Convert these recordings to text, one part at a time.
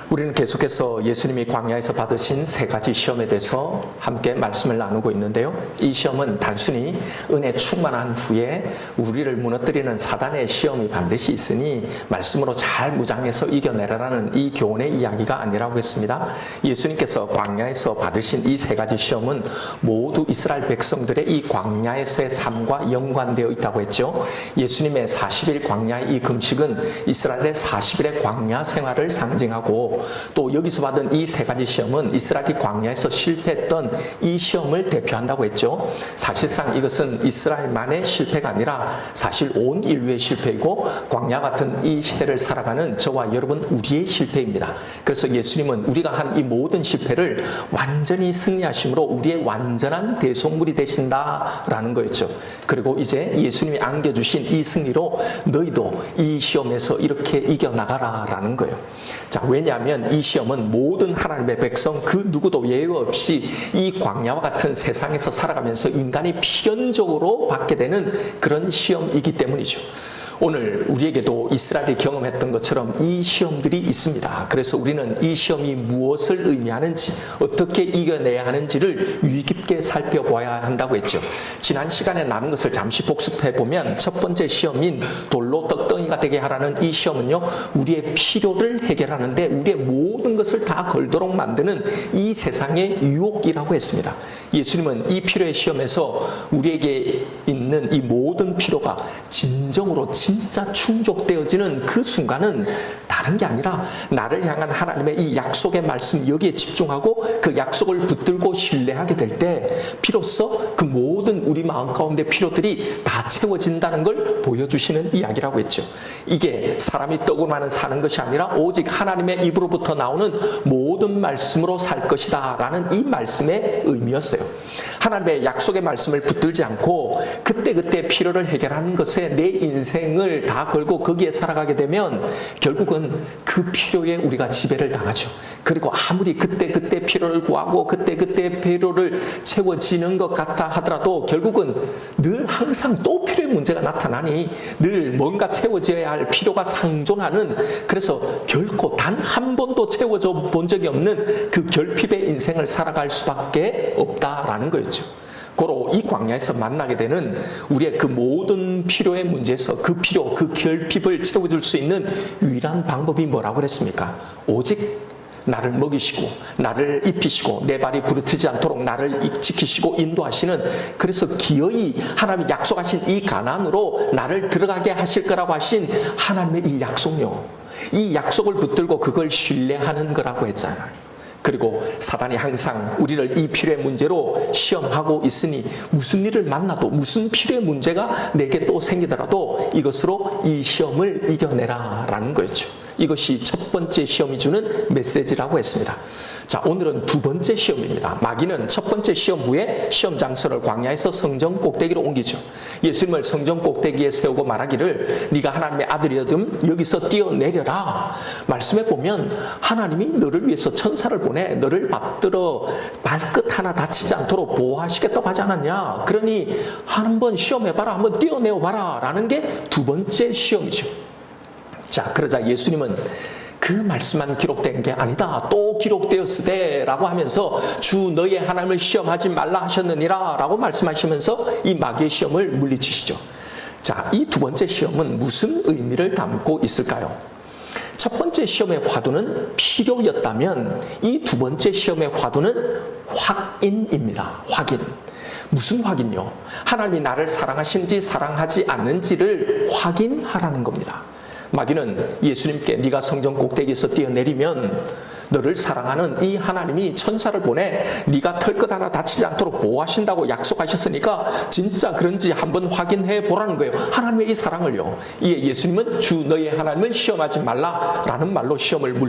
우리는 계속해서 예수님이 광야에서 받으신 세 가지 시험에 대해서 함께 말씀을 나누고 있는데요. 이 시험은 단순히 은혜 충만한 후에 우리를 무너뜨리는 사단의 시험이 반드시 있으니 말씀으로 잘 무장해서 이겨내라라는 이 교훈의 이야기가 아니라고 했습니다. 예수님께서 광야에서 받으신 이 세 가지 시험은 모두 이스라엘 백성들의 이 광야에서의 삶과 연관되어 있다고 했죠. 예수님의 40일 광야의 이 금식은 이스라엘의 40일의 광야 생활을 상징하고, 또 여기서 받은 이 세 가지 시험은 이스라엘이 광야에서 실패했던 이 시험을 대표한다고 했죠. 사실상 이것은 이스라엘만의 실패가 아니라 사실 온 인류의 실패이고 광야 같은 이 시대를 살아가는 저와 여러분 우리의 실패입니다. 그래서 예수님은 우리가 한 이 모든 실패를 완전히 승리하심으로 우리의 완전한 대속물이 되신다라는 거였죠. 그리고 이제 예수님이 안겨주신 이 승리로 너희도 이 시험에서 이렇게 이겨나가라라는 거예요. 자, 왜냐하면 이 시험은 모든 하나님의 백성 그 누구도 예외 없이 이 광야와 같은 세상에서 살아가면서 인간이 필연적으로 받게 되는 그런 시험이기 때문이죠. 오늘 우리에게도 이스라엘이 경험했던 것처럼 이 시험들이 있습니다. 그래서 우리는 이 시험이 무엇을 의미하는지, 어떻게 이겨내야 하는지를 유의 깊게 살펴보아야 한다고 했죠. 지난 시간에 나눈 것을 잠시 복습해보면 첫 번째 시험인 돌로 떡덩이가 되게 하라는 이 시험은요, 우리의 필요를 해결하는데 우리의 모든 것을 다 걸도록 만드는 이 세상의 유혹이라고 했습니다. 예수님은 이 필요의 시험에서 우리에게 있는 이 모든 필요가 진정으로 진짜 충족되어지는 그 순간은 다른 게 아니라 나를 향한 하나님의 이 약속의 말씀 여기에 집중하고 그 약속을 붙들고 신뢰하게 될 때 비로소 그 모든 우리 마음 가운데 필요들이 다 채워진다는 걸 보여주시는 이야기라고 했죠. 이게 사람이 떡으로만 사는 것이 아니라 오직 하나님의 입으로부터 나오는 모든 말씀으로 살 것이다 라는 이 말씀의 의미였어요. 하나님의 약속의 말씀을 붙들지 않고 그때그때 필요를 해결하는 것에 내 인생을 다 걸고 거기에 살아가게 되면 결국은 그 필요에 우리가 지배를 당하죠. 그리고 아무리 그때그때 필요를 구하고 그때그때 필요를 채워지는 것 같다 하더라도 결국은 늘 항상 또 필요의 문제가 나타나니 늘 뭔가 채워져야 할 필요가 상존하는, 그래서 결코 단 한 번도 채워져 본 적이 없는 그 결핍의 인생을 살아갈 수밖에 없다라는 거였죠. 고로 이 광야에서 만나게 되는 우리의 그 모든 필요의 문제에서 그 필요, 그 결핍을 채워줄 수 있는 유일한 방법이 뭐라고 그랬습니까? 오직 나를 먹이시고 나를 입히시고 내 발이 부르트지 않도록 나를 지키시고 인도하시는, 그래서 기어이 하나님이 약속하신 이 가나안으로 나를 들어가게 하실 거라고 하신 하나님의 이 약속요, 이 약속을 붙들고 그걸 신뢰하는 거라고 했잖아요. 그리고 사단이 항상 우리를 이 필요의 문제로 시험하고 있으니 무슨 일을 만나도 무슨 필요의 문제가 내게 또 생기더라도 이것으로 이 시험을 이겨내라 라는 거였죠. 이것이 첫 번째 시험이 주는 메시지라고 했습니다. 자, 오늘은 두 번째 시험입니다. 마귀는 첫 번째 시험 후에 시험 장소를 광야에서 성전 꼭대기로 옮기죠. 예수님을 성전 꼭대기에 세우고 말하기를 네가 하나님의 아들이거든 여기서 뛰어내려라. 말씀에 보면 하나님이 너를 위해서 천사를 보내 너를 받들어 발끝 하나 다치지 않도록 보호하시겠다고 하지 않았냐. 그러니 한번 시험해봐라, 한번 뛰어내어봐라 라는 게 두 번째 시험이죠. 자, 그러자 예수님은 그 말씀만 기록된 게 아니다, 또 기록되었으되 라고 하면서 주 너의 하나님을 시험하지 말라 하셨느니라 라고 말씀하시면서 이 마귀의 시험을 물리치시죠. 자, 이 두 번째 시험은 무슨 의미를 담고 있을까요? 첫 번째 시험의 화두는 필요였다면 이 두 번째 시험의 화두는 확인입니다. 확인. 무슨 확인요? 하나님이 나를 사랑하신지 사랑하지 않는지를 확인하라는 겁니다. 마귀는 예수님께 네가 성전 꼭대기에서 뛰어내리면 너를 사랑하는 이 하나님이 천사를 보내 네가 털끝 하나 다치지 않도록 보호하신다고 약속하셨으니까 진짜 그런지 한번 확인해 보라는 거예요. 하나님의 이 사랑을요. 이에 예수님은 주 너의 하나님을 시험하지 말라라는 말로 시험을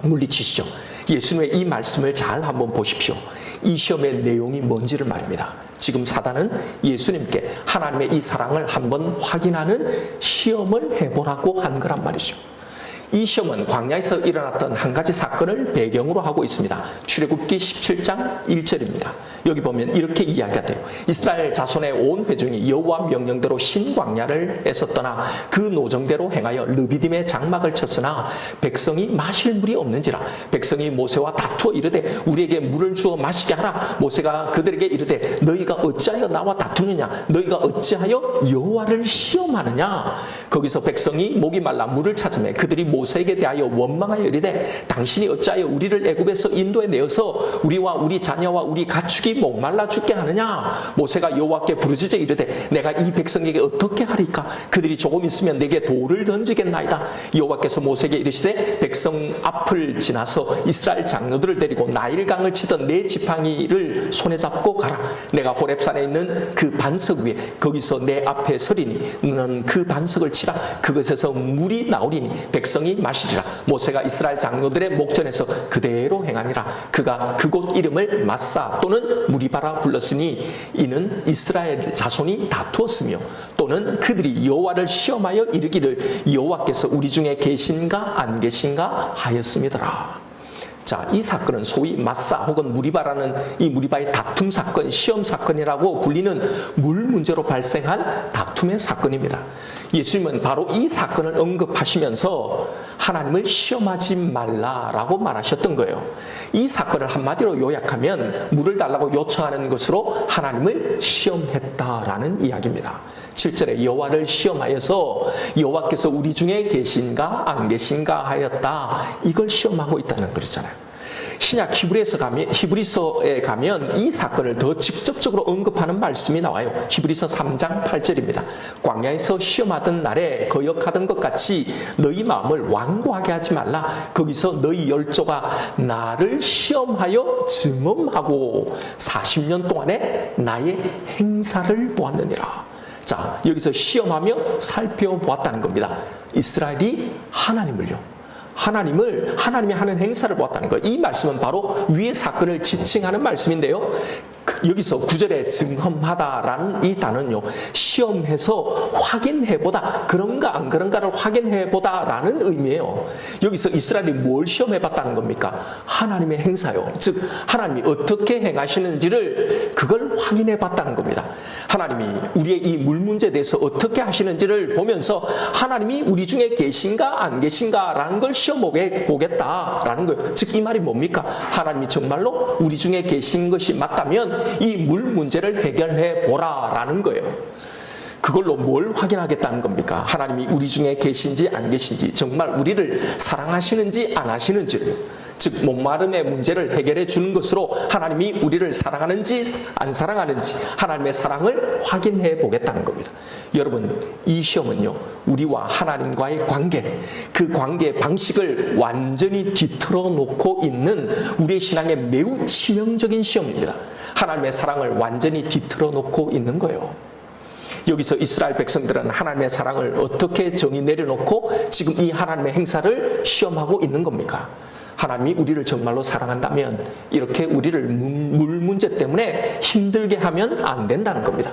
물리치시죠. 예수님의 이 말씀을 잘 한번 보십시오. 이 시험의 내용이 뭔지를 말입니다. 지금 사단은 예수님께 하나님의 이 사랑을 한번 확인하는 시험을 해보라고 한 거란 말이죠. 이 시험은 광야에서 일어났던 한 가지 사건을 배경으로 하고 있습니다. 출애굽기 17장 1절입니다. 여기 보면 이렇게 이야기가 돼요. 이스라엘 자손의 온 회중이 여호와 명령대로 신광야를 애썼더나 그 노정대로 행하여 르비딤의 장막을 쳤으나 백성이 마실 물이 없는지라. 백성이 모세와 다투어 이르되 우리에게 물을 주어 마시게 하라. 모세가 그들에게 이르되 너희가 어찌하여 나와 다투느냐. 너희가 어찌하여 여호와를 시험하느냐. 거기서 백성이 목이 말라 물을 찾으매 그들이 모세에게 대하여 원망하여 이르되 당신이 어찌하여 우리를 애굽에서 인도에 내어서 우리와 우리 자녀와 우리 가축이 목말라 죽게 하느냐. 모세가 여호와께 부르짖어 이르되 내가 이 백성에게 어떻게 하리까. 그들이 조금 있으면 내게 돌을 던지겠나이다. 여호와께서 모세에게 이르시되 백성 앞을 지나서 이스라엘 장로들을 데리고 나일강을 치던 네 지팡이를 손에 잡고 가라. 내가 호렙산에 있는 그 반석 위에 거기서 내 앞에 서리니 너는 그 반석을 치라. 그것에서 물이 나오리니 백성이 마시리라. 모세가 이스라엘 장로들의 목전에서 그대로 행하니라. 그가 그곳 이름을 마사 또는 무리바라 불렀으니 이는 이스라엘 자손이 다투었으며 또는 그들이 여호와를 시험하여 이르기를 여호와께서 우리 중에 계신가 안 계신가 하였음이더라. 자, 이 사건은 소위 마사 혹은 무리바라는 이 무리바의 다툼 사건, 시험 사건이라고 불리는 물 문제로 발생한 다툼의 사건입니다. 예수님은 바로 이 사건을 언급하시면서 하나님을 시험하지 말라라고 말하셨던 거예요. 이 사건을 한마디로 요약하면 물을 달라고 요청하는 것으로 하나님을 시험했다라는 이야기입니다. 7절에 여호와를 시험하여서 여호와께서 우리 중에 계신가 안 계신가 하였다. 이걸 시험하고 있다는 거잖아요. 신약 히브리서에 가면 이 사건을 더 직접적으로 언급하는 말씀이 나와요. 히브리서 3장 8절입니다. 광야에서 시험하던 날에 거역하던 것 같이 너희 마음을 완고하게 하지 말라. 거기서 너희 열조가 나를 시험하여 증언하고 40년 동안에 나의 행사를 보았느니라. 자, 여기서 시험하며 살펴보았다는 겁니다. 이스라엘이 하나님이 하는 행사를 보았다는 거예요. 이 말씀은 바로 위의 사건을 지칭하는 말씀인데요. 여기서 9절에 증험하다라는 이 단어는요, 시험해서 확인해보다, 그런가 안 그런가를 확인해보다라는 의미예요. 여기서 이스라엘이 뭘 시험해봤다는 겁니까? 하나님의 행사요. 즉 하나님이 어떻게 행하시는지를 그걸 확인해봤다는 겁니다. 하나님이 우리의 이 물 문제에 대해서 어떻게 하시는지를 보면서 하나님이 우리 중에 계신가 안 계신가라는 걸 시험해보겠다라는 거예요. 즉 이 말이 뭡니까? 하나님이 정말로 우리 중에 계신 것이 맞다면 이 물 문제를 해결해 보라라는 거예요. 그걸로 뭘 확인하겠다는 겁니까? 하나님이 우리 중에 계신지 안 계신지, 정말 우리를 사랑하시는지 안 하시는지를, 즉 목마름의 문제를 해결해 주는 것으로 하나님이 우리를 사랑하는지 안 사랑하는지 하나님의 사랑을 확인해 보겠다는 겁니다. 여러분, 이 시험은요, 우리와 하나님과의 관계, 그 관계의 방식을 완전히 뒤틀어 놓고 있는 우리의 신앙에 매우 치명적인 시험입니다. 하나님의 사랑을 완전히 뒤틀어 놓고 있는 거예요. 여기서 이스라엘 백성들은 하나님의 사랑을 어떻게 정의 내려놓고 지금 이 하나님의 행사를 시험하고 있는 겁니까? 하나님이 우리를 정말로 사랑한다면 이렇게 우리를 물 문제 때문에 힘들게 하면 안 된다는 겁니다.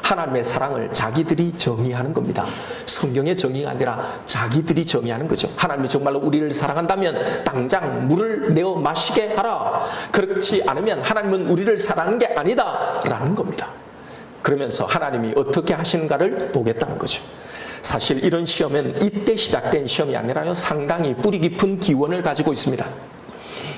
하나님의 사랑을 자기들이 정의하는 겁니다. 성경의 정의가 아니라 자기들이 정의하는 거죠. 하나님이 정말로 우리를 사랑한다면 당장 물을 내어 마시게 하라. 그렇지 않으면 하나님은 우리를 사랑하는 게 아니다 라는 겁니다. 그러면서 하나님이 어떻게 하시는가를 보겠다는 거죠. 사실 이런 시험은 이때 시작된 시험이 아니라요, 상당히 뿌리 깊은 기원을 가지고 있습니다.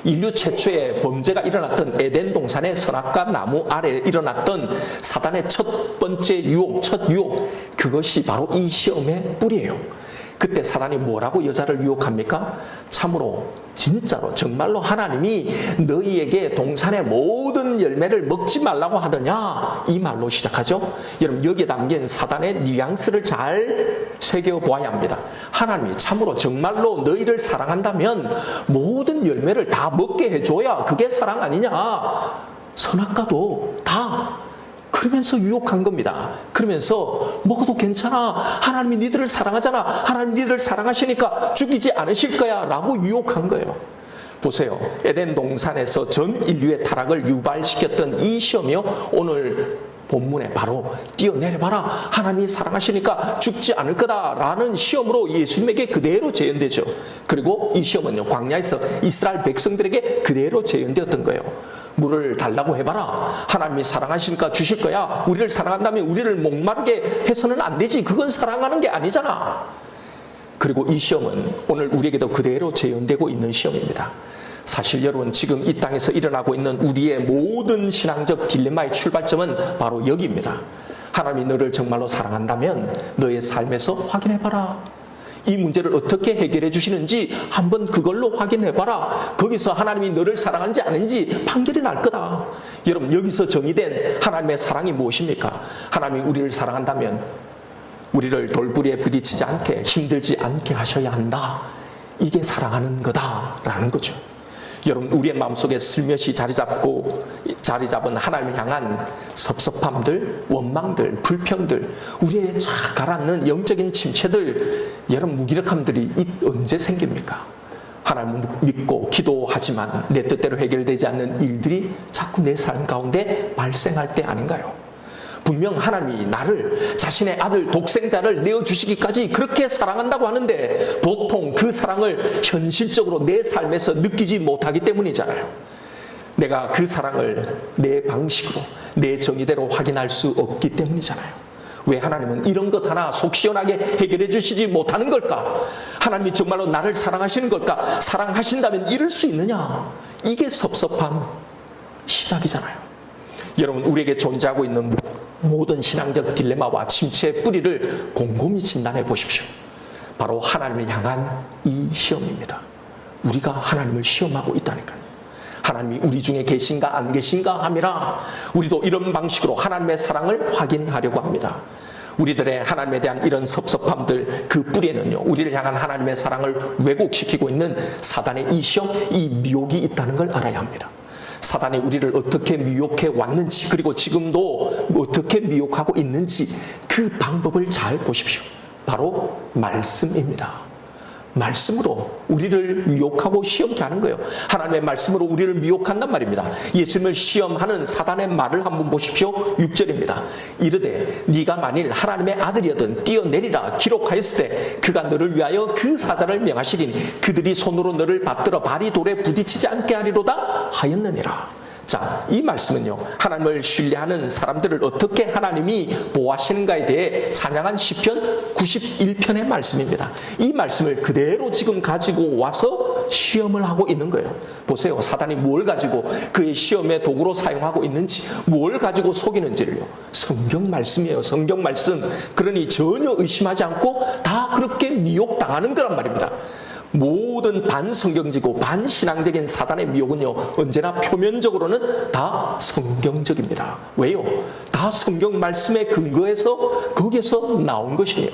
인류 최초의 범죄가 일어났던 에덴 동산의 선악과 나무 아래에 일어났던 사단의 첫 번째 유혹, 첫 유혹, 그것이 바로 이 시험의 뿌리예요. 그때 사단이 뭐라고 여자를 유혹합니까? 참으로 진짜로 정말로 하나님이 너희에게 동산의 모든 열매를 먹지 말라고 하더냐, 이 말로 시작하죠. 여러분, 여기에 담긴 사단의 뉘앙스를 잘 새겨보아야 합니다. 하나님이 참으로 정말로 너희를 사랑한다면 모든 열매를 다 먹게 해줘야 그게 사랑 아니냐, 선악과도 다, 그러면서 유혹한 겁니다. 그러면서 먹어도 괜찮아, 하나님이 니들을 사랑하잖아, 하나님 니들을 사랑하시니까 죽이지 않으실 거야 라고 유혹한 거예요. 보세요, 에덴 동산에서 전 인류의 타락을 유발시켰던 이 시험이요, 오늘 본문에 바로 뛰어내려봐라. 하나님이 사랑하시니까 죽지 않을 거다라는 시험으로 예수님에게 그대로 재현되죠. 그리고 이 시험은요, 광야에서 이스라엘 백성들에게 그대로 재현되었던 거예요. 물을 달라고 해봐라. 하나님이 사랑하시니까 주실 거야. 우리를 사랑한다면 우리를 목마르게 해서는 안 되지. 그건 사랑하는 게 아니잖아. 그리고 이 시험은 오늘 우리에게도 그대로 재현되고 있는 시험입니다. 사실 여러분, 지금 이 땅에서 일어나고 있는 우리의 모든 신앙적 딜레마의 출발점은 바로 여기입니다. 하나님이 너를 정말로 사랑한다면 너의 삶에서 확인해봐라. 이 문제를 어떻게 해결해 주시는지 한번 그걸로 확인해봐라. 거기서 하나님이 너를 사랑하는지 아닌지 판결이 날 거다. 여러분, 여기서 정의된 하나님의 사랑이 무엇입니까? 하나님이 우리를 사랑한다면 우리를 돌부리에 부딪히지 않게, 힘들지 않게 하셔야 한다. 이게 사랑하는 거다라는 거죠. 여러분, 우리의 마음속에 슬며시 자리 잡은 하나님을 향한 섭섭함들, 원망들, 불평들, 우리의 쫙 가라앉는 영적인 침체들, 여러분, 무기력함들이 언제 생깁니까? 하나님을 믿고 기도하지만 내 뜻대로 해결되지 않는 일들이 자꾸 내 삶 가운데 발생할 때 아닌가요? 분명 하나님이 나를, 자신의 아들 독생자를 내어주시기까지 그렇게 사랑한다고 하는데 보통 그 사랑을 현실적으로 내 삶에서 느끼지 못하기 때문이잖아요. 내가 그 사랑을 내 방식으로, 내 정의대로 확인할 수 없기 때문이잖아요. 왜 하나님은 이런 것 하나 속 시원하게 해결해 주시지 못하는 걸까? 하나님이 정말로 나를 사랑하시는 걸까? 사랑하신다면 이럴 수 있느냐? 이게 섭섭함 시작이잖아요. 여러분, 우리에게 존재하고 있는 모든 신앙적 딜레마와 침체의 뿌리를 곰곰이 진단해 보십시오. 바로 하나님을 향한 이 시험입니다. 우리가 하나님을 시험하고 있다니까요. 하나님이 우리 중에 계신가 안 계신가 함이라. 우리도 이런 방식으로 하나님의 사랑을 확인하려고 합니다. 우리들의 하나님에 대한 이런 섭섭함들, 그 뿌리에는요, 우리를 향한 하나님의 사랑을 왜곡시키고 있는 사단의 이 시험, 이 미혹이 있다는 걸 알아야 합니다. 사단이 우리를 어떻게 미혹해 왔는지, 그리고 지금도 어떻게 미혹하고 있는지 그 방법을 잘 보십시오. 바로 말씀입니다. 말씀으로 우리를 미혹하고 시험케 하는 거예요. 하나님의 말씀으로 우리를 미혹한단 말입니다. 예수님을 시험하는 사단의 말을 한번 보십시오. 6절입니다. 이르되 네가 만일 하나님의 아들이거든 뛰어내리라 기록하였을 때 그가 너를 위하여 그 사자를 명하시리니 그들이 손으로 너를 받들어 발이 돌에 부딪히지 않게 하리로다 하였느니라. 자, 이 말씀은요, 하나님을 신뢰하는 사람들을 어떻게 하나님이 보호하시는가에 대해 찬양한 시편 91편의 말씀입니다. 이 말씀을 그대로 지금 가지고 와서 시험을 하고 있는 거예요. 보세요. 사단이 뭘 가지고 그의 시험의 도구로 사용하고 있는지, 뭘 가지고 속이는지를요. 성경 말씀이에요. 성경 말씀. 그러니 전혀 의심하지 않고 다 그렇게 미혹당하는 거란 말입니다. 모든 반성경지고 반신앙적인 사단의 미혹은요, 언제나 표면적으로는 다 성경적입니다. 왜요? 다 성경 말씀에 근거해서 거기에서 나온 것이에요.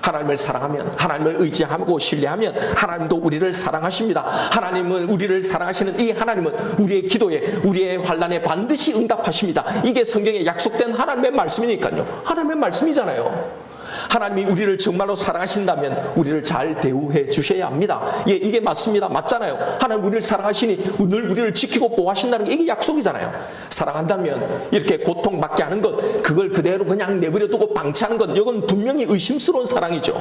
하나님을 사랑하면, 하나님을 의지하고 신뢰하면 하나님도 우리를 사랑하십니다. 하나님은 우리를 사랑하시는 이 하나님은 우리의 기도에, 우리의 환난에 반드시 응답하십니다. 이게 성경에 약속된 하나님의 말씀이니까요. 하나님의 말씀이잖아요. 하나님이 우리를 정말로 사랑하신다면 우리를 잘 대우해 주셔야 합니다. 예, 이게 맞습니다. 맞잖아요. 하나님 우리를 사랑하시니 늘 우리를 지키고 보호하신다는 게 이게 약속이잖아요. 사랑한다면 이렇게 고통받게 하는 것, 그걸 그대로 그냥 내버려 두고 방치하는 것, 이건 분명히 의심스러운 사랑이죠.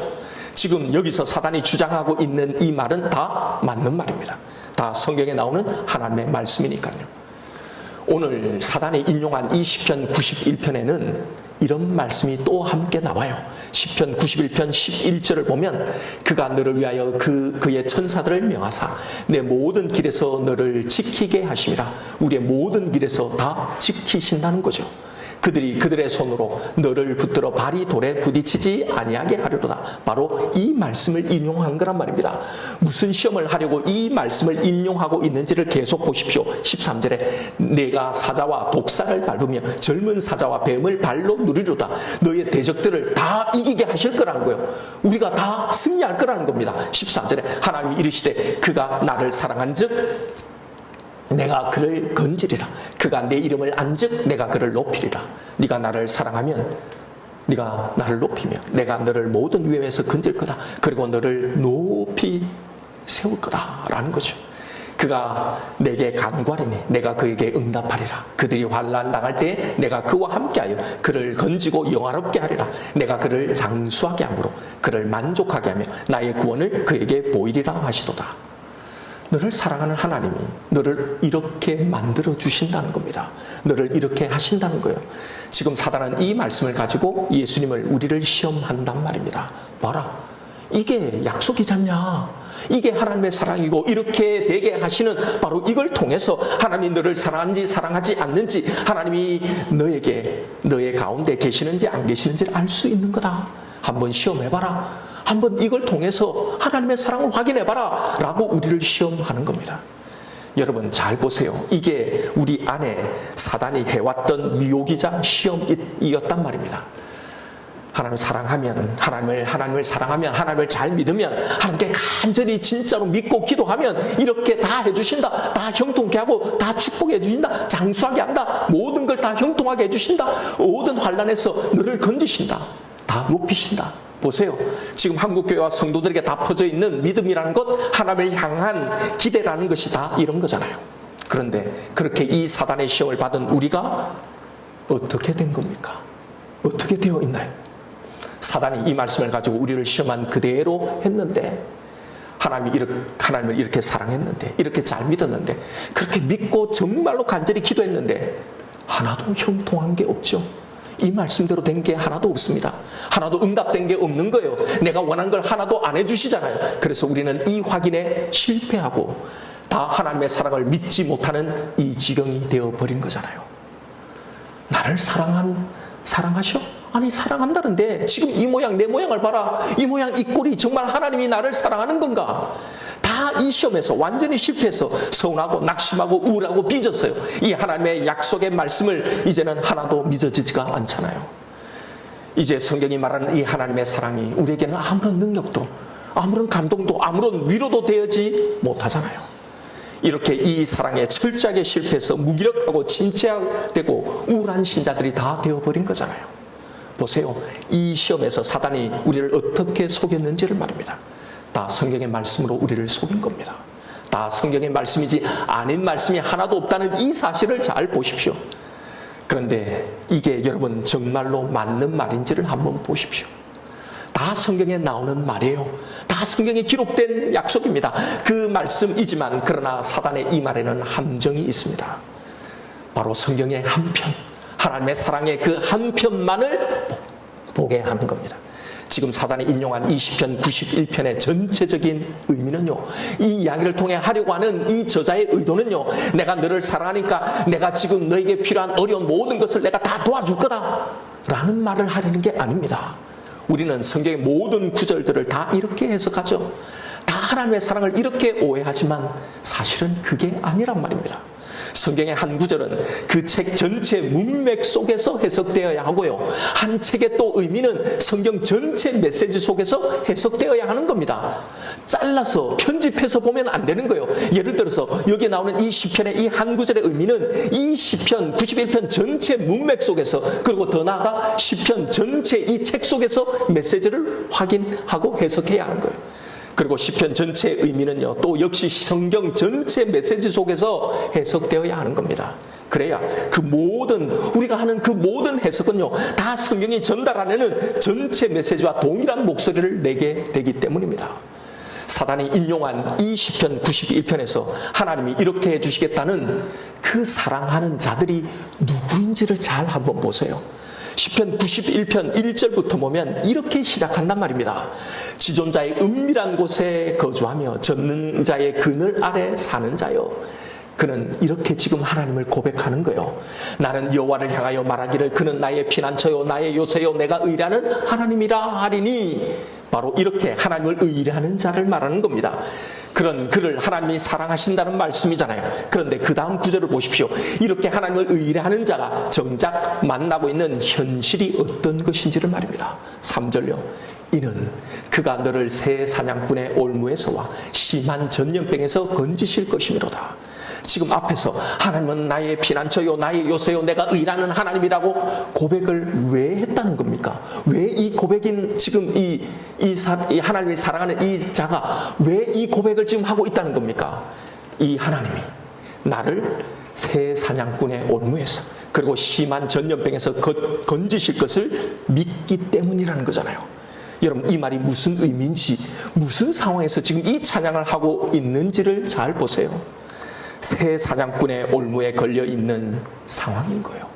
지금 여기서 사단이 주장하고 있는 이 말은 다 맞는 말입니다. 다 성경에 나오는 하나님의 말씀이니까요. 오늘 사단이 인용한 이 시편 91편에는 이런 말씀이 또 함께 나와요. 시편 91편 11절을 보면 그가 너를 위하여 그의 천사들을 명하사 내 모든 길에서 너를 지키게 하심이라. 우리의 모든 길에서 다 지키신다는 거죠. 그들이 그들의 손으로 너를 붙들어 발이 돌에 부딪히지 아니하게 하리로다. 바로 이 말씀을 인용한 거란 말입니다. 무슨 시험을 하려고 이 말씀을 인용하고 있는지를 계속 보십시오. 13절에 내가 사자와 독사를 밟으며 젊은 사자와 뱀을 발로 누리로다. 너의 대적들을 다 이기게 하실 거라는 거예요. 우리가 다 승리할 거라는 겁니다. 14절에 하나님이 이르시되 그가 나를 사랑한즉 내가 그를 건지리라. 그가 내 이름을 안즉 내가 그를 높이리라. 네가 나를 사랑하면 네가 나를 높이며 내가 너를 모든 위험에서 건질 거다. 그리고 너를 높이 세울 거다라는 거죠. 그가 내게 간구하리니 내가 그에게 응답하리라. 그들이 환난 당할 때 내가 그와 함께하여 그를 건지고 영화롭게 하리라. 내가 그를 장수하게 함으로 그를 만족하게 하며 나의 구원을 그에게 보이리라 하시도다. 너를 사랑하는 하나님이 너를 이렇게 만들어 주신다는 겁니다. 너를 이렇게 하신다는 거예요. 지금 사단은 이 말씀을 가지고 예수님을, 우리를 시험한단 말입니다. 봐라, 이게 약속이잖냐, 이게 하나님의 사랑이고, 이렇게 되게 하시는 바로 이걸 통해서 하나님이 너를 사랑하는지 사랑하지 않는지, 하나님이 너에게, 너의 가운데 계시는지 안 계시는지를 알 수 있는 거다. 한번 시험해봐라. 한번 이걸 통해서 하나님의 사랑을 확인해봐라 라고 우리를 시험하는 겁니다. 여러분 잘 보세요. 이게 우리 안에 사단이 해왔던 미혹이자 시험이었단 말입니다. 하나님을 사랑하면, 하나님을 사랑하면, 하나님을 잘 믿으면, 하나님께 간절히 진짜로 믿고 기도하면 이렇게 다 해주신다, 다 형통케 하고 다 축복해 주신다, 장수하게 한다, 모든 걸 다 형통하게 해주신다, 모든 환난에서 너를 건지신다, 다 높이신다. 보세요. 지금 한국교회와 성도들에게 다 퍼져 있는 믿음이라는 것, 하나님을 향한 기대라는 것이 다 이런 거잖아요. 그런데 그렇게 이 사단의 시험을 받은 우리가 어떻게 된 겁니까? 어떻게 되어 있나요? 사단이 이 말씀을 가지고 우리를 시험한 그대로 했는데, 하나님을 이렇게 사랑했는데, 이렇게 잘 믿었는데, 그렇게 믿고 정말로 간절히 기도했는데 하나도 형통한 게 없죠. 이 말씀대로 된 게 하나도 없습니다. 하나도 응답된 게 없는 거예요. 내가 원한 걸 하나도 안 해주시잖아요. 그래서 우리는 이 확인에 실패하고 다 하나님의 사랑을 믿지 못하는 이 지경이 되어버린 거잖아요. 나를 사랑하셔? 아니, 사랑한다는데 지금 이 모양 내 모양을 봐라. 이 모양 이 꼴이 정말 하나님이 나를 사랑하는 건가? 다 이 시험에서 완전히 실패해서 서운하고 낙심하고 우울하고 빚었어요. 이 하나님의 약속의 말씀을 이제는 하나도 믿어지지가 않잖아요. 이제 성경이 말하는 이 하나님의 사랑이 우리에게는 아무런 능력도, 아무런 감동도, 아무런 위로도 되어지 못하잖아요. 이렇게 이 사랑에 철저하게 실패해서 무기력하고 진취되고 우울한 신자들이 다 되어버린 거잖아요. 보세요. 이 시험에서 사단이 우리를 어떻게 속였는지를 말입니다. 다 성경의 말씀으로 우리를 속인 겁니다. 다 성경의 말씀이지 아닌 말씀이 하나도 없다는 이 사실을 잘 보십시오. 그런데 이게 여러분 정말로 맞는 말인지를 한번 보십시오. 다 성경에 나오는 말이에요. 다 성경에 기록된 약속입니다. 그 말씀이지만 그러나 사단의 이 말에는 함정이 있습니다. 바로 성경의 한편, 하나님의 사랑의 그 한편만을 보게 하는 겁니다. 지금 사단이 인용한 이 시편 91편의 전체적인 의미는요, 이 이야기를 통해 하려고 하는 이 저자의 의도는요, 내가 너를 사랑하니까 내가 지금 너에게 필요한 어려운 모든 것을 내가 다 도와줄 거다 라는 말을 하려는 게 아닙니다. 우리는 성경의 모든 구절들을 다 이렇게 해석하죠. 다 하나님의 사랑을 이렇게 오해하지만 사실은 그게 아니란 말입니다. 성경의 한 구절은 그 책 전체 문맥 속에서 해석되어야 하고요, 한 책의 또 의미는 성경 전체 메시지 속에서 해석되어야 하는 겁니다. 잘라서 편집해서 보면 안 되는 거예요. 예를 들어서 여기에 나오는 이 시편의 이 한 구절의 의미는 이 시편 91편 전체 문맥 속에서, 그리고 더 나아가 시편 전체 이 책 속에서 메시지를 확인하고 해석해야 하는 거예요. 그리고 시편 전체의 의미는요, 또 역시 성경 전체 메시지 속에서 해석되어야 하는 겁니다. 그래야 그 모든, 우리가 하는 그 모든 해석은요, 다 성경이 전달하는 전체 메시지와 동일한 목소리를 내게 되기 때문입니다. 사단이 인용한 이 시편 91편에서 하나님이 이렇게 해주시겠다는 그 사랑하는 자들이 누구인지를 잘 한번 보세요. 시편 91편 1절부터 보면 이렇게 시작한단 말입니다. 지존자의 은밀한 곳에 거주하며 전능자의 그늘 아래 사는 자여. 그는 이렇게 지금 하나님을 고백하는 거예요. 나는 여호와를 향하여 말하기를 그는 나의 피난처요 나의 요새요 내가 의뢰하는 하나님이라 하리니. 바로 이렇게 하나님을 의뢰하는 자를 말하는 겁니다. 그런 그를 하나님이 사랑하신다는 말씀이잖아요. 그런데 그 다음 구절을 보십시오. 이렇게 하나님을 의뢰하는 자가 정작 만나고 있는 현실이 어떤 것인지를 말입니다. 3절요. 이는 그가 너를 새 사냥꾼의 올무에서와 심한 전염병에서 건지실 것이미로다. 지금 앞에서 하나님은 나의 피난처요 나의 요새요 내가 의뢰하는 하나님이라고 고백을 왜 했다는 겁니까? 왜 이 고백인 지금 이 하나님이 사랑하는 이 자가 왜 이 고백을 지금 하고 있다는 겁니까? 이 하나님이 나를 새 사냥꾼의 올무에서 그리고 심한 전염병에서 건지실 것을 믿기 때문이라는 거잖아요. 여러분, 이 말이 무슨 의미인지, 무슨 상황에서 지금 이 찬양을 하고 있는지를 잘 보세요. 새 사냥꾼의 올무에 걸려 있는 상황인 거예요.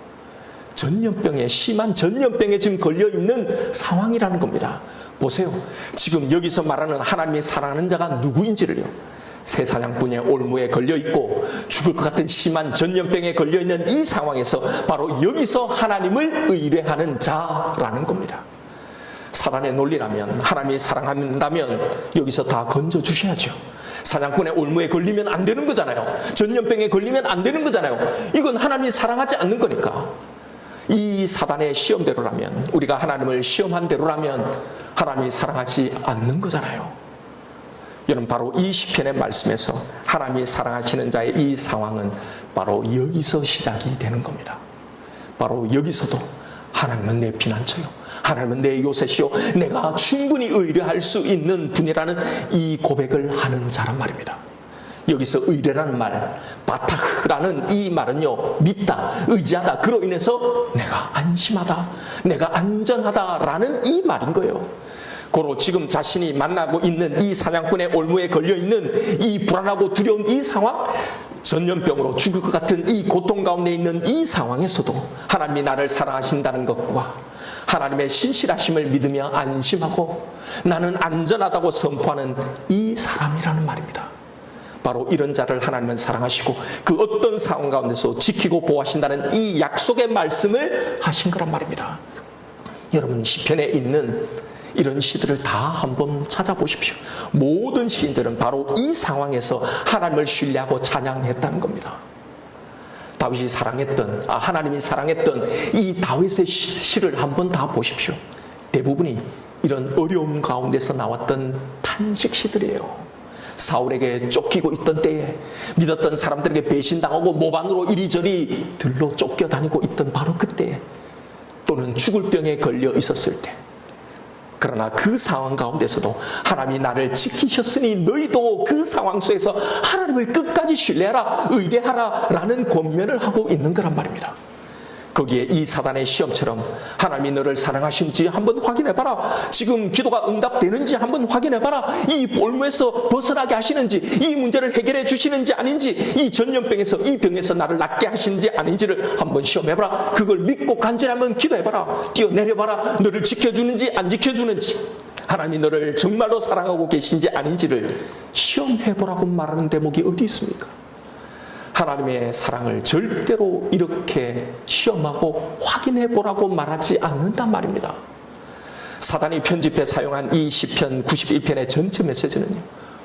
전염병에, 심한 전염병에 지금 걸려 있는 상황이라는 겁니다. 보세요. 지금 여기서 말하는 하나님이 사랑하는 자가 누구인지를요. 새 사냥꾼의 올무에 걸려 있고 죽을 것 같은 심한 전염병에 걸려 있는 이 상황에서 바로 여기서 하나님을 의뢰하는 자라는 겁니다. 사단의 논리라면, 하나님이 사랑한다면 여기서 다 건져 주셔야죠. 사냥꾼의 올무에 걸리면 안 되는 거잖아요. 전염병에 걸리면 안 되는 거잖아요. 이건 하나님이 사랑하지 않는 거니까. 이 사단의 시험대로라면, 우리가 하나님을 시험한 대로라면 하나님이 사랑하지 않는 거잖아요. 여러분, 바로 이 시편의 말씀에서 하나님이 사랑하시는 자의 이 상황은 바로 여기서 시작이 되는 겁니다. 바로 여기서도 하나님은 내 피난처요, 하나님은 내 요새시요, 내가 충분히 의뢰할 수 있는 분이라는 이 고백을 하는 자란 말입니다. 여기서 의뢰라는 말, 바타흐라는 이 말은요, 믿다, 의지하다, 그로 인해서 내가 안심하다, 내가 안전하다라는 이 말인 거예요. 고로 지금 자신이 만나고 있는 이 사냥꾼의 올무에 걸려있는 이 불안하고 두려운 이 상황, 전염병으로 죽을 것 같은 이 고통 가운데 있는 이 상황에서도 하나님이 나를 사랑하신다는 것과 하나님의 신실하심을 믿으며 안심하고 나는 안전하다고 선포하는 이 사람이라는 말입니다. 바로 이런 자를 하나님은 사랑하시고 그 어떤 상황 가운데서 지키고 보호하신다는 이 약속의 말씀을 하신 거란 말입니다. 여러분, 시편에 있는 이런 시들을 다 한번 찾아보십시오. 모든 시인들은 바로 이 상황에서 하나님을 신뢰하고 찬양했다는 겁니다. 다윗이 사랑했던, 하나님이 사랑했던 이 다윗의 시를 한번 다 보십시오. 대부분이 이런 어려움 가운데서 나왔던 탄식 시들이에요. 사울에게 쫓기고 있던 때에, 믿었던 사람들에게 배신당하고 모반으로 이리저리 들러 쫓겨다니고 있던 바로 그때에, 또는 죽을 병에 걸려 있었을 때, 그러나 그 상황 가운데서도 하나님이 나를 지키셨으니 너희도 그 상황 속에서 하나님을 끝까지 신뢰하라, 의뢰하라 라는 권면을 하고 있는 거란 말입니다. 거기에 이 사단의 시험처럼 하나님이 너를 사랑하신지 한번 확인해봐라, 지금 기도가 응답되는지 한번 확인해봐라, 이 올무에서 벗어나게 하시는지, 이 문제를 해결해 주시는지 아닌지, 이 전염병에서, 이 병에서 나를 낫게 하시는지 아닌지를 한번 시험해봐라. 그걸 믿고 간절히 한번 기도해봐라. 뛰어내려봐라. 너를 지켜주는지 안 지켜주는지, 하나님이 너를 정말로 사랑하고 계신지 아닌지를 시험해보라고 말하는 대목이 어디 있습니까? 하나님의 사랑을 절대로 이렇게 시험하고 확인해보라고 말하지 않는단 말입니다. 사단이 편집해 사용한 이 시편 91편의 전체 메시지는요,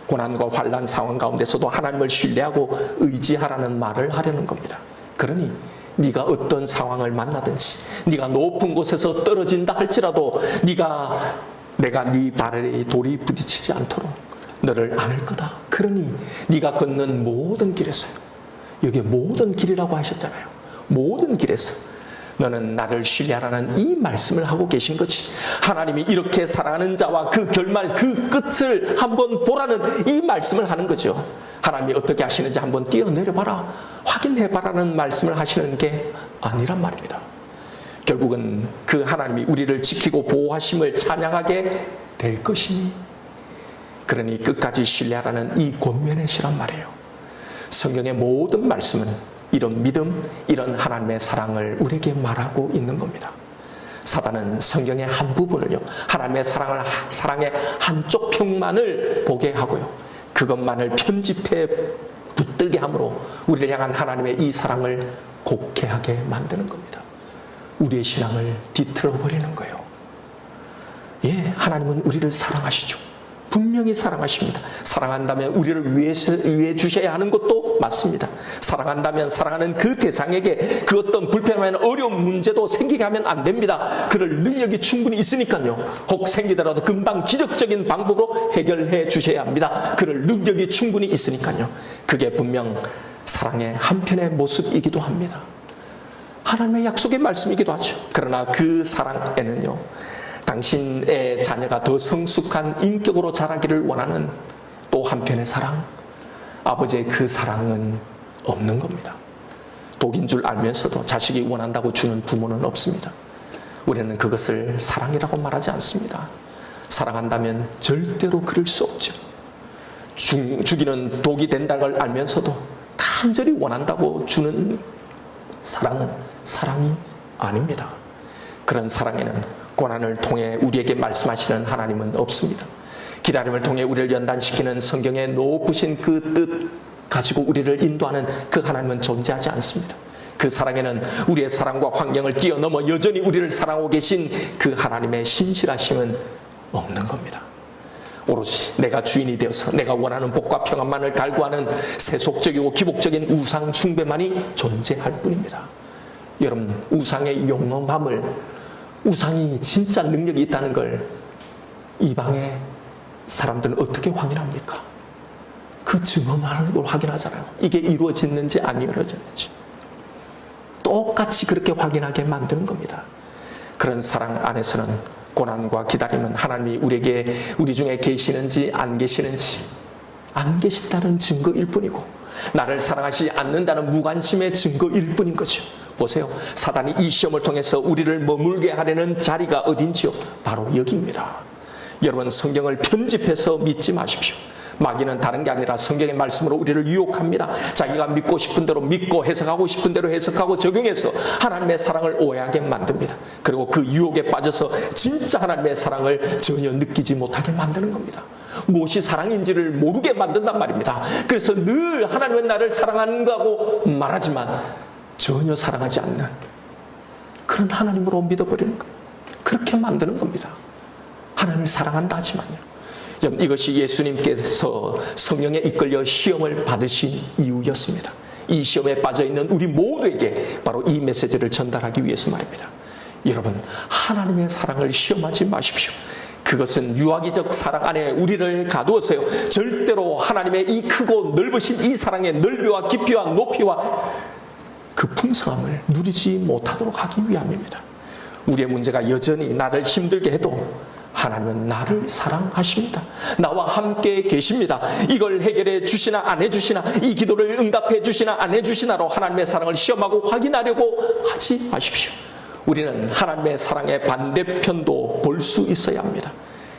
고난과 환난 상황 가운데서도 하나님을 신뢰하고 의지하라는 말을 하려는 겁니다. 그러니 네가 어떤 상황을 만나든지, 네가 높은 곳에서 떨어진다 할지라도 내가 네 발에 돌이 부딪히지 않도록 너를 안을 거다. 그러니 네가 걷는 모든 길에서요, 여기 모든 길이라고 하셨잖아요. 모든 길에서 너는 나를 신뢰하라는 이 말씀을 하고 계신 거지. 하나님이 이렇게 사랑하는 자와 그 결말, 그 끝을 한번 보라는 이 말씀을 하는 거죠. 하나님이 어떻게 하시는지 한번 뛰어내려봐라, 확인해봐라는 말씀을 하시는 게 아니란 말입니다. 결국은 그 하나님이 우리를 지키고 보호하심을 찬양하게 될 것이니, 그러니 끝까지 신뢰하라는 이 권면의 시란 말이에요. 성경의 모든 말씀은 이런 믿음, 이런 하나님의 사랑을 우리에게 말하고 있는 겁니다. 사단은 성경의 한 부분을요, 하나님의 사랑의 한쪽 평만을 보게 하고요, 그것만을 편집해 붙들게 함으로 우리를 향한 하나님의 이 사랑을 곡해하게 만드는 겁니다. 우리의 신앙을 뒤틀어 버리는 거예요. 예, 하나님은 우리를 사랑하시죠. 분명히 사랑하십니다. 사랑한다면 우리를 위해 주셔야 하는 것도 맞습니다. 사랑한다면 사랑하는 그 대상에게 그 어떤 불편한 어려운 문제도 생기게 하면 안 됩니다. 그럴 능력이 충분히 있으니까요. 혹 생기더라도 금방 기적적인 방법으로 해결해 주셔야 합니다. 그럴 능력이 충분히 있으니까요. 그게 분명 사랑의 한편의 모습이기도 합니다. 하나님의 약속의 말씀이기도 하죠. 그러나 그 사랑에는요, 당신의 자녀가 더 성숙한 인격으로 자라기를 원하는 또 한편의 사랑, 아버지의 그 사랑은 없는 겁니다. 독인 줄 알면서도 자식이 원한다고 주는 부모는 없습니다. 우리는 그것을 사랑이라고 말하지 않습니다. 사랑한다면 절대로 그럴 수 없죠. 죽이는 독이 된다는 걸 알면서도 간절히 원한다고 주는 사랑은 사랑이 아닙니다. 그런 사랑에는 고난을 통해 우리에게 말씀하시는 하나님은 없습니다. 기다림을 통해 우리를 연단시키는 성경의 높으신 그 뜻 가지고 우리를 인도하는 그 하나님은 존재하지 않습니다. 그 사랑에는 우리의 사랑과 환경을 뛰어넘어 여전히 우리를 사랑하고 계신 그 하나님의 신실하심은 없는 겁니다. 오로지 내가 주인이 되어서 내가 원하는 복과 평안만을 갈구하는 세속적이고 기복적인 우상 숭배만이 존재할 뿐입니다. 여러분, 우상의 용엄함을, 우상이 진짜 능력이 있다는 걸 이방의 사람들은 어떻게 확인합니까? 그 증언하는 걸 확인하잖아요. 이게 이루어졌는지 안 이루어졌는지 똑같이 그렇게 확인하게 만드는 겁니다. 그런 사랑 안에서는 고난과 기다림은 하나님이 우리 중에 계시는지 안 계시는지 안 계신다는 증거일 뿐이고, 나를 사랑하지 않는다는 무관심의 증거일 뿐인 거죠. 보세요. 사단이 이 시험을 통해서 우리를 머물게 하려는 자리가 어딘지요? 바로 여기입니다. 여러분, 성경을 편집해서 믿지 마십시오. 마귀는 다른 게 아니라 성경의 말씀으로 우리를 유혹합니다. 자기가 믿고 싶은 대로 믿고 해석하고 싶은 대로 해석하고 적용해서 하나님의 사랑을 오해하게 만듭니다. 그리고 그 유혹에 빠져서 진짜 하나님의 사랑을 전혀 느끼지 못하게 만드는 겁니다. 무엇이 사랑인지를 모르게 만든단 말입니다. 그래서 늘 하나님은 나를 사랑하는가고 말하지만 전혀 사랑하지 않는 그런 하나님으로 믿어버리는 거예요. 그렇게 만드는 겁니다. 하나님을 사랑한다 하지만요. 이것이 예수님께서 성령에 이끌려 시험을 받으신 이유였습니다. 이 시험에 빠져있는 우리 모두에게 바로 이 메시지를 전달하기 위해서 말입니다. 여러분, 하나님의 사랑을 시험하지 마십시오. 그것은 유아기적 사랑 안에 우리를 가두어서요, 절대로 하나님의 이 크고 넓으신 이 사랑의 넓이와 깊이와 높이와 그 풍성함을 누리지 못하도록 하기 위함입니다. 우리의 문제가 여전히 나를 힘들게 해도 하나님은 나를 사랑하십니다. 나와 함께 계십니다. 이걸 해결해 주시나 안 해주시나, 이 기도를 응답해 주시나 안 해주시나로 하나님의 사랑을 시험하고 확인하려고 하지 마십시오. 우리는 하나님의 사랑의 반대편도 볼 수 있어야 합니다.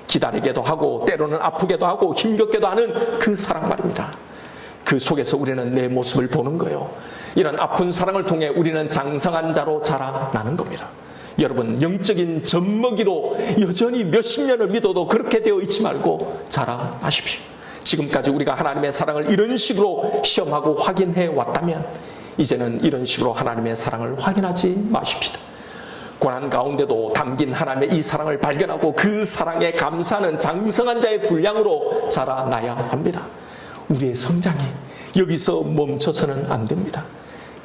기다리게도 하고 때로는 아프게도 하고 힘겹게도 하는 그 사랑 말입니다. 그 속에서 우리는 내 모습을 보는 거예요. 이런 아픈 사랑을 통해 우리는 장성한 자로 자라나는 겁니다. 여러분, 영적인 젖먹이로 여전히 몇십 년을 믿어도 그렇게 되어 있지 말고 자라나십시오. 지금까지 우리가 하나님의 사랑을 이런 식으로 시험하고 확인해 왔다면 이제는 이런 식으로 하나님의 사랑을 확인하지 마십시다. 고난 가운데도 담긴 하나님의 이 사랑을 발견하고 그 사랑에 감사하는 장성한 자의 분량으로 자라나야 합니다. 우리의 성장이 여기서 멈춰서는 안 됩니다.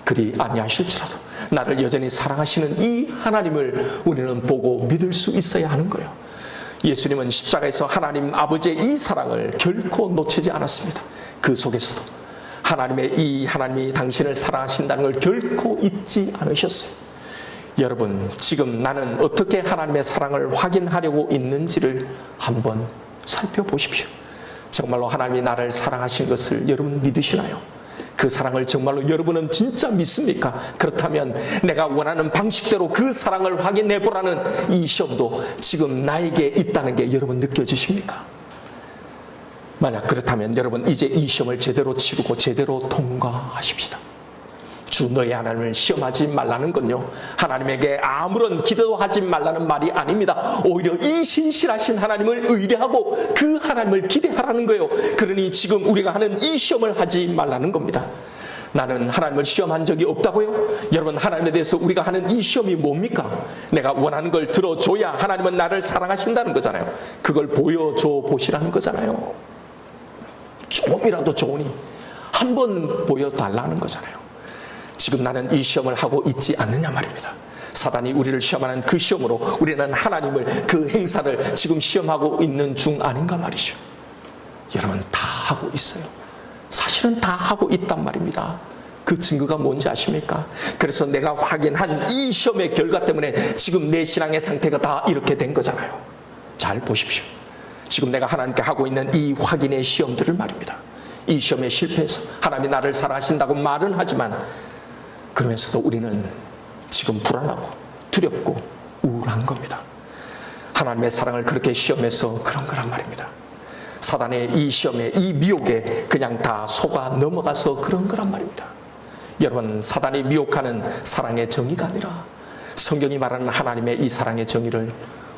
그리 아니하실지라도 나를 여전히 사랑하시는 이 하나님을 우리는 보고 믿을 수 있어야 하는 거예요. 예수님은 십자가에서 하나님 아버지의 이 사랑을 결코 놓치지 않았습니다. 그 속에서도 하나님이 당신을 사랑하신다는 걸 결코 잊지 않으셨어요. 여러분, 지금 나는 어떻게 하나님의 사랑을 확인하려고 있는지를 한번 살펴보십시오. 정말로 하나님이 나를 사랑하신 것을 여러분 믿으시나요? 그 사랑을 정말로 여러분은 진짜 믿습니까? 그렇다면 내가 원하는 방식대로 그 사랑을 확인해 보라는 이 시험도 지금 나에게 있다는 게 여러분 느껴지십니까? 만약 그렇다면 여러분 이제 이 시험을 제대로 치르고 제대로 통과하십시다. 주 너의 하나님을 시험하지 말라는 건요, 하나님에게 아무런 기도도 하지 말라는 말이 아닙니다. 오히려 이 신실하신 하나님을 의뢰하고 그 하나님을 기대하라는 거예요. 그러니 지금 우리가 하는 이 시험을 하지 말라는 겁니다. 나는 하나님을 시험한 적이 없다고요? 여러분, 하나님에 대해서 우리가 하는 이 시험이 뭡니까? 내가 원하는 걸 들어줘야 하나님은 나를 사랑하신다는 거잖아요. 그걸 보여줘 보시라는 거잖아요. 조금이라도 좋으니 한번 보여달라는 거잖아요. 지금 나는 이 시험을 하고 있지 않느냐 말입니다. 사단이 우리를 시험하는 그 시험으로 우리는 하나님을, 그 행사를 지금 시험하고 있는 중 아닌가 말이죠. 여러분, 다 하고 있어요. 사실은 다 하고 있단 말입니다. 그 증거가 뭔지 아십니까? 그래서 내가 확인한 이 시험의 결과 때문에 지금 내 신앙의 상태가 다 이렇게 된 거잖아요. 잘 보십시오. 지금 내가 하나님께 하고 있는 이 확인의 시험들을 말입니다. 이 시험에 실패해서 하나님이 나를 사랑하신다고 말은 하지만 그러면서도 우리는 지금 불안하고 두렵고 우울한 겁니다. 하나님의 사랑을 그렇게 시험해서 그런 거란 말입니다. 사단의 이 시험에, 이 미혹에 그냥 다 속아 넘어가서 그런 거란 말입니다. 여러분, 사단이 미혹하는 사랑의 정의가 아니라 성경이 말하는 하나님의 이 사랑의 정의를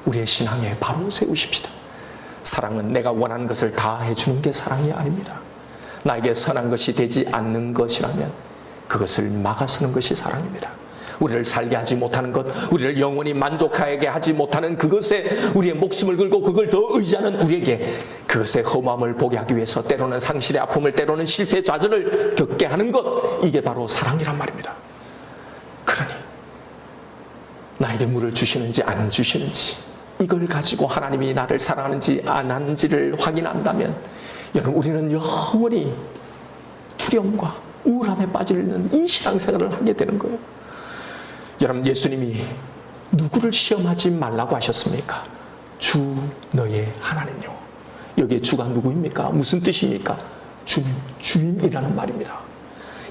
우리의 신앙에 바로 세우십시다. 사랑은 내가 원하는 것을 다 해주는 게 사랑이 아닙니다. 나에게 선한 것이 되지 않는 것이라면 그것을 막아서는 것이 사랑입니다. 우리를 살게 하지 못하는 것, 우리를 영원히 만족하게 하지 못하는 그것에 우리의 목숨을 걸고 그걸 더 의지하는 우리에게 그것의 허무함을 보게 하기 위해서 때로는 상실의 아픔을, 때로는 실패 좌절을 겪게 하는 것, 이게 바로 사랑이란 말입니다. 그러니 나에게 물을 주시는지 안 주시는지 이걸 가지고 하나님이 나를 사랑하는지 안 하는지를 확인한다면 여러분, 우리는 영원히 두려움과 우울함에 빠지는 이 신앙생활을 하게 되는 거예요. 여러분, 예수님이 누구를 시험하지 말라고 하셨습니까? 주 너의 하나님요. 여기에 주가 누구입니까? 무슨 뜻입니까? 주인이라는 말입니다.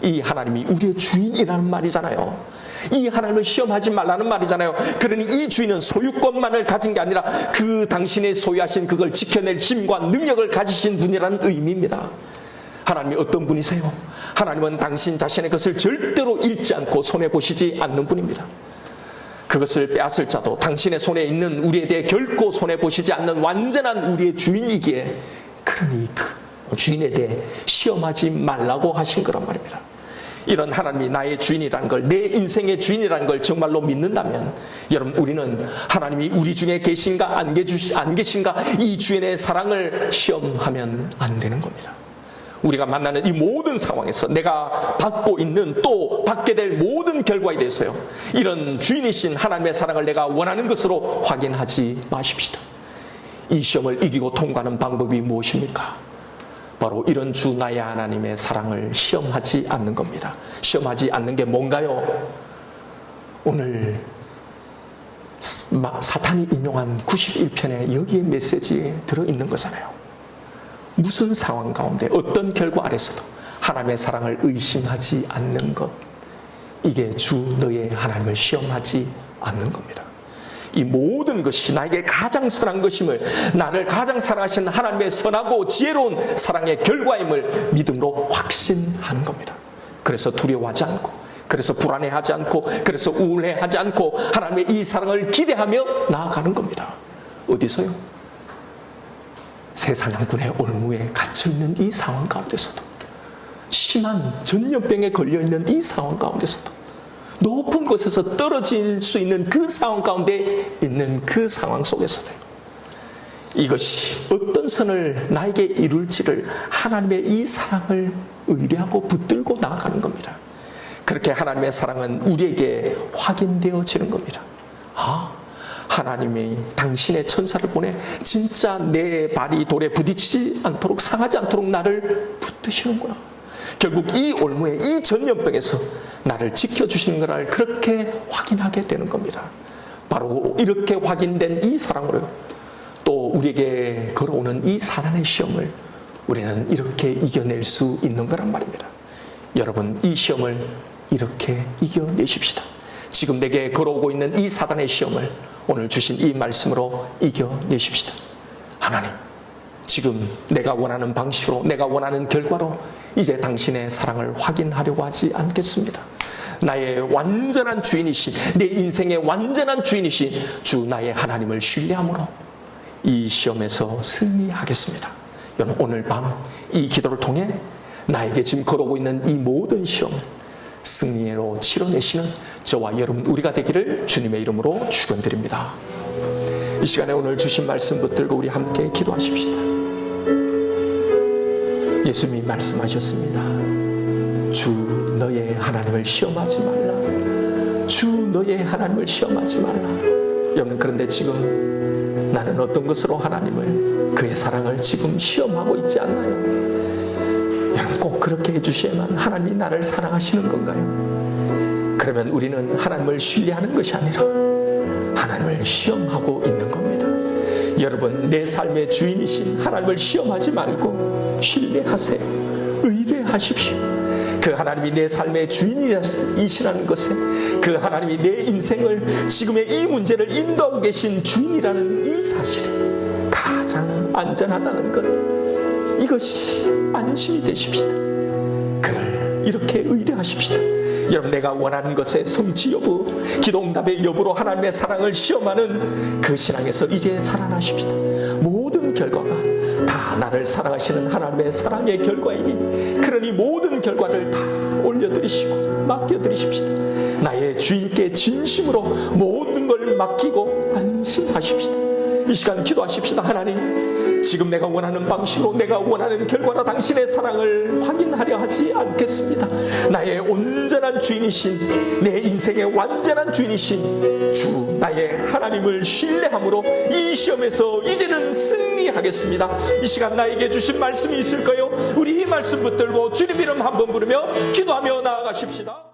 이 하나님이 우리의 주인이라는 말이잖아요. 이 하나님을 시험하지 말라는 말이잖아요. 그러니 이 주인은 소유권만을 가진 게 아니라 그 당신의 소유하신 그걸 지켜낼 힘과 능력을 가지신 분이라는 의미입니다. 하나님이 어떤 분이세요? 하나님은 당신 자신의 것을 절대로 잃지 않고 손해보시지 않는 분입니다. 그것을 빼앗을 자도 당신의 손에 있는 우리에 대해 결코 손해보시지 않는 완전한 우리의 주인이기에, 그러니 그 주인에 대해 시험하지 말라고 하신 거란 말입니다. 이런 하나님이 나의 주인이라는 걸, 내 인생의 주인이라는 걸 정말로 믿는다면 여러분, 우리는 하나님이 우리 중에 계신가 안 계신가 이 주인의 사랑을 시험하면 안 되는 겁니다. 우리가 만나는 이 모든 상황에서 내가 받고 있는 또 받게 될 모든 결과에 대해서요, 이런 주인이신 하나님의 사랑을 내가 원하는 것으로 확인하지 마십시다. 이 시험을 이기고 통과하는 방법이 무엇입니까? 바로 이런 주 나의 하나님의 사랑을 시험하지 않는 겁니다. 시험하지 않는 게 뭔가요? 오늘 사탄이 인용한 91편의 여기에 메시지에 들어있는 거잖아요. 무슨 상황 가운데 어떤 결과 아래서도 하나님의 사랑을 의심하지 않는 것, 이게 주 너의 하나님을 시험하지 않는 겁니다. 이 모든 것이 나에게 가장 선한 것임을, 나를 가장 사랑하시는 하나님의 선하고 지혜로운 사랑의 결과임을 믿음으로 확신하는 겁니다. 그래서 두려워하지 않고, 그래서 불안해하지 않고, 그래서 우울해하지 않고 하나님의 이 사랑을 기대하며 나아가는 겁니다. 어디서요? 새 사냥꾼의 올무에 갇혀있는 이 상황 가운데서도, 심한 전염병에 걸려있는 이 상황 가운데서도, 높은 곳에서 떨어질 수 있는 그 상황 가운데 있는 그 상황 속에서도 이것이 어떤 선을 나에게 이룰지를 하나님의 이 사랑을 의뢰하고 붙들고 나아가는 겁니다. 그렇게 하나님의 사랑은 우리에게 확인되어지는 겁니다. 아, 하나님이 당신의 천사를 보내 진짜 내 발이 돌에 부딪히지 않도록, 상하지 않도록 나를 붙드시는구나. 결국 이 올무에, 이 전염병에서 나를 지켜주시는 것을 그렇게 확인하게 되는 겁니다. 바로 이렇게 확인된 이 사랑으로 또 우리에게 걸어오는 이 사단의 시험을 우리는 이렇게 이겨낼 수 있는 거란 말입니다. 여러분, 이 시험을 이렇게 이겨내십시다. 지금 내게 걸어오고 있는 이 사단의 시험을 오늘 주신 이 말씀으로 이겨내십시다. 하나님, 지금 내가 원하는 방식으로, 내가 원하는 결과로 이제 당신의 사랑을 확인하려고 하지 않겠습니다. 나의 완전한 주인이신, 내 인생의 완전한 주인이신 주 나의 하나님을 신뢰함으로 이 시험에서 승리하겠습니다. 여러분, 오늘 밤 이 기도를 통해 나에게 지금 걸어오고 있는 이 모든 시험을 승리로 치러내시는 저와 여러분 우리가 되기를 주님의 이름으로 축원드립니다. 이 시간에 오늘 주신 말씀 붙들고 우리 함께 기도하십시다. 예수님이 말씀하셨습니다. 주 너의 하나님을 시험하지 말라. 주 너의 하나님을 시험하지 말라. 여러분, 그런데 지금 나는 어떤 것으로 하나님을, 그의 사랑을 지금 시험하고 있지 않나요? 여러분, 꼭 그렇게 해주셔야만 하나님이 나를 사랑하시는 건가요? 그러면 우리는 하나님을 신뢰하는 것이 아니라 하나님을 시험하고 있는 겁니다. 여러분, 내 삶의 주인이신 하나님을 시험하지 말고 신뢰하세요. 의뢰하십시오. 그 하나님이 내 삶의 주인이시라는 것에, 그 하나님이 내 인생을, 지금의 이 문제를 인도하고 계신 주인이라는 이 사실이 가장 안전하다는 것, 이것이 안심이 되십시다. 그를 이렇게 의뢰하십시다. 여러분, 내가 원하는 것의 성취 여부, 기도 응답의 여부로 하나님의 사랑을 시험하는 그 신앙에서 이제 살아나십시다. 모든 결과가 다 나를 사랑하시는 하나님의 사랑의 결과이니, 그러니 모든 결과를 다 올려드리시고 맡겨드리십시다. 나의 주인께 진심으로 모든 걸 맡기고 안심하십시다. 이 시간 기도하십시다. 하나님, 지금 내가 원하는 방식으로, 내가 원하는 결과로 당신의 사랑을 확인하려 하지 않겠습니다. 나의 온전한 주인이신, 내 인생의 완전한 주인이신 주 나의 하나님을 신뢰함으로 이 시험에서 이제는 승리하겠습니다. 이 시간 나에게 주신 말씀이 있을까요? 우리 이 말씀 붙들고 주님 이름 한번 부르며 기도하며 나아가십시다.